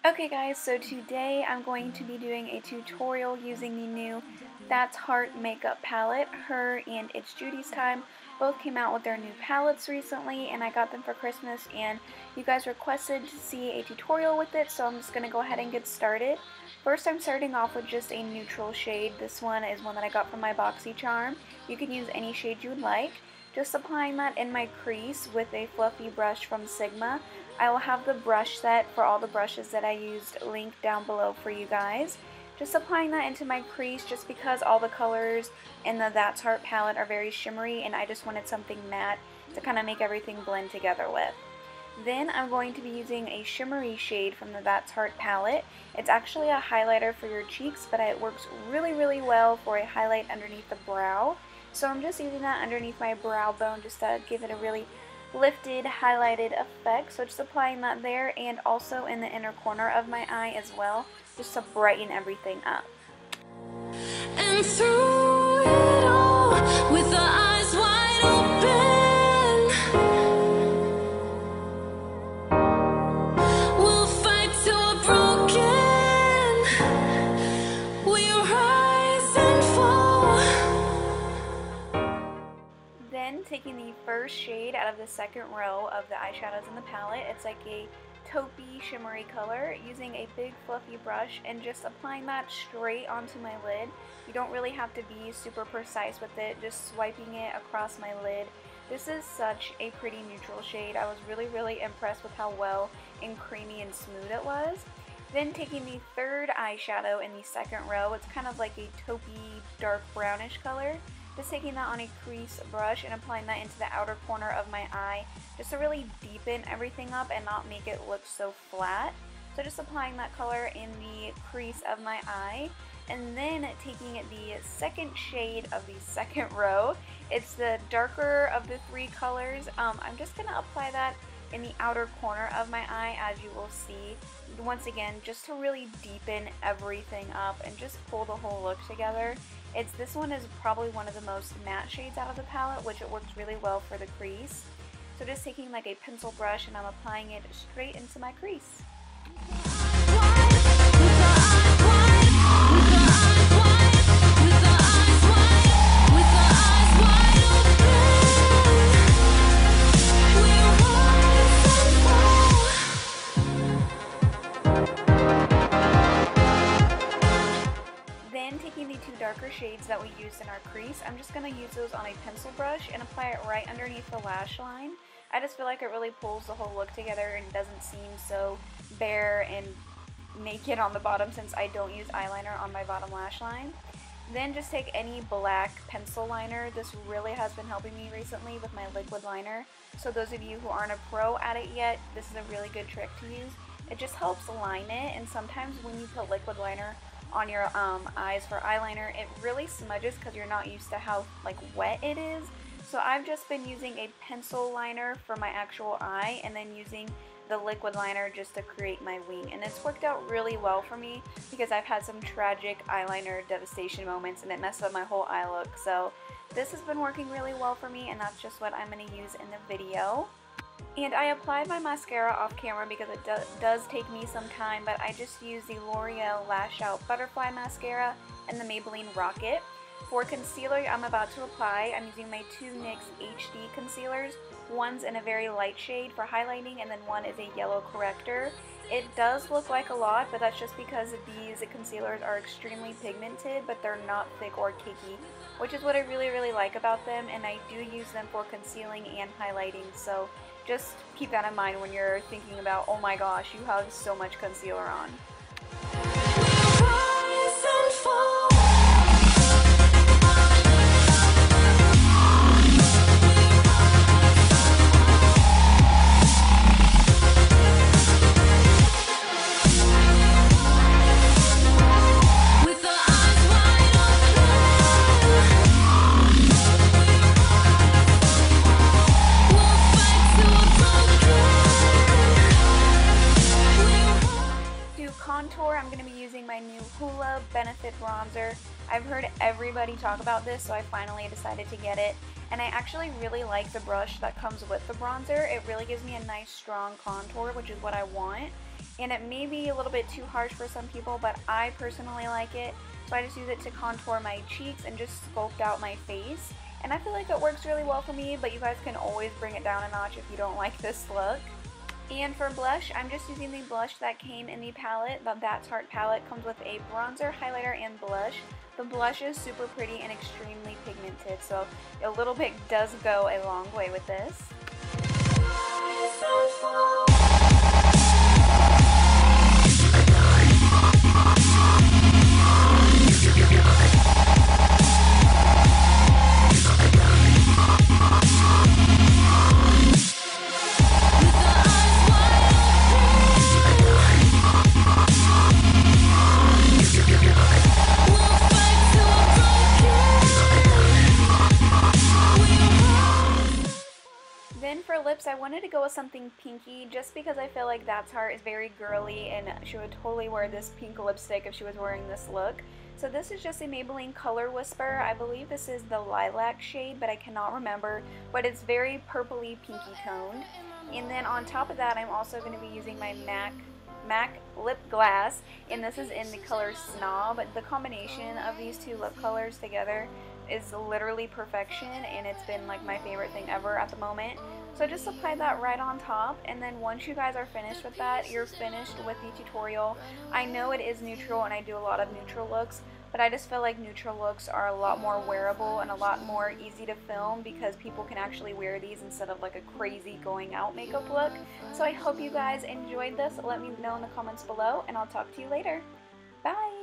Okay guys, so today I'm going to be doing a tutorial using the new ThatsHeart makeup palette. Her and It's Judy's Time both came out with their new palettes recently, and I got them for Christmas, and you guys requested to see a tutorial with it, so I'm just going to go ahead and get started. First, I'm starting off with just a neutral shade. This one is one that I got from my BoxyCharm. You can use any shade you would like. Just applying that in my crease with a fluffy brush from Sigma. I will have the brush set for all the brushes that I used linked down below for you guys. Just applying that into my crease just because all the colors in the ThatsHeart palette are very shimmery and I just wanted something matte to kind of make everything blend together with. Then I'm going to be using a shimmery shade from the ThatsHeart palette. It's actually a highlighter for your cheeks, but it works really well for a highlight underneath the brow. So I'm just using that underneath my brow bone just to give it a really lifted, highlighted effect. So just applying that there and also in the inner corner of my eye as well, just to brighten everything up. And through it all, with the eyes wide open, we'll fight till we're broken. We rise and fall. Then taking the first shade out of the second row of the eyeshadows in the palette, it's like a taupey shimmery color, using a big fluffy brush and just applying that straight onto my lid. You don't really have to be super precise with it, just swiping it across my lid. This is such a pretty neutral shade. I was really impressed with how well and creamy and smooth it was. Then taking the third eyeshadow in the second row, it's kind of like a taupey dark brownish color. Just taking that on a crease brush and applying that into the outer corner of my eye just to really deepen everything up and not make it look so flat. So just applying that color in the crease of my eye, and then taking the second shade of the second row. It's the darker of the three colors. I'm just going to apply that in the outer corner of my eye, as you will see. Once again, just to really deepen everything up and just pull the whole look together. This one is probably one of the most matte shades out of the palette, which it works really well for the crease. So just taking like a pencil brush and I'm applying it straight into my crease. Taking the two darker shades that we used in our crease, I'm just going to use those on a pencil brush and apply it right underneath the lash line. I just feel like it really pulls the whole look together and doesn't seem so bare and naked on the bottom, since I don't use eyeliner on my bottom lash line. Then just take any black pencil liner. This really has been helping me recently with my liquid liner. So those of you who aren't a pro at it yet, this is a really good trick to use. It just helps line it, and sometimes when you put liquid liner on your eyes for eyeliner, it really smudges because you're not used to how like wet it is. So I've just been using a pencil liner for my actual eye and then using the liquid liner just to create my wing, and it's worked out really well for me because I've had some tragic eyeliner devastation moments and it messed up my whole eye look. So this has been working really well for me, and that's just what I'm going to use in the video. And I applied my mascara off camera because it does take me some time, but I just used the L'Oreal Lash Out Butterfly Mascara and the Maybelline Rocket. For concealer I'm about to apply, I'm using my two NYX HD concealers. One's in a very light shade for highlighting, and then one is a yellow corrector. It does look like a lot, but that's just because these concealers are extremely pigmented, but they're not thick or cakey, which is what I really like about them, and I do use them for concealing and highlighting. So just keep that in mind when you're thinking about, oh my gosh, you have so much concealer on. I'm going to be using my new Hoola Benefit Bronzer. I've heard everybody talk about this, so I finally decided to get it. And I actually really like the brush that comes with the bronzer. It really gives me a nice strong contour, which is what I want. and it may be a little bit too harsh for some people, but I personally like it. So I just use it to contour my cheeks and just sculpt out my face. And I feel like it works really well for me, but you guys can always bring it down a notch if you don't like this look. And for blush, I'm just using the blush that came in the palette. The ThatsHeart palette comes with a bronzer, highlighter, and blush. The blush is super pretty and extremely pigmented, so a little bit does go a long way with this. Then for lips, I wanted to go with something pinky just because I feel like ThatsHeart is very girly and she would totally wear this pink lipstick if she was wearing this look. So this is just a Maybelline Color Whisper. I believe this is the lilac shade, but I cannot remember. But it's very purpley pinky toned. And then on top of that, I'm also going to be using my MAC lip glass, and this is in the color Snob. The combination of these two lip colors together is literally perfection, and it's been like my favorite thing ever at the moment. So just apply that right on top, and then once you guys are finished with that, you're finished with the tutorial. I know it is neutral and I do a lot of neutral looks, but I just feel like neutral looks are a lot more wearable and a lot more easy to film because people can actually wear these instead of like a crazy going out makeup look. So I hope you guys enjoyed this. Let me know in the comments below, and I'll talk to you later. Bye!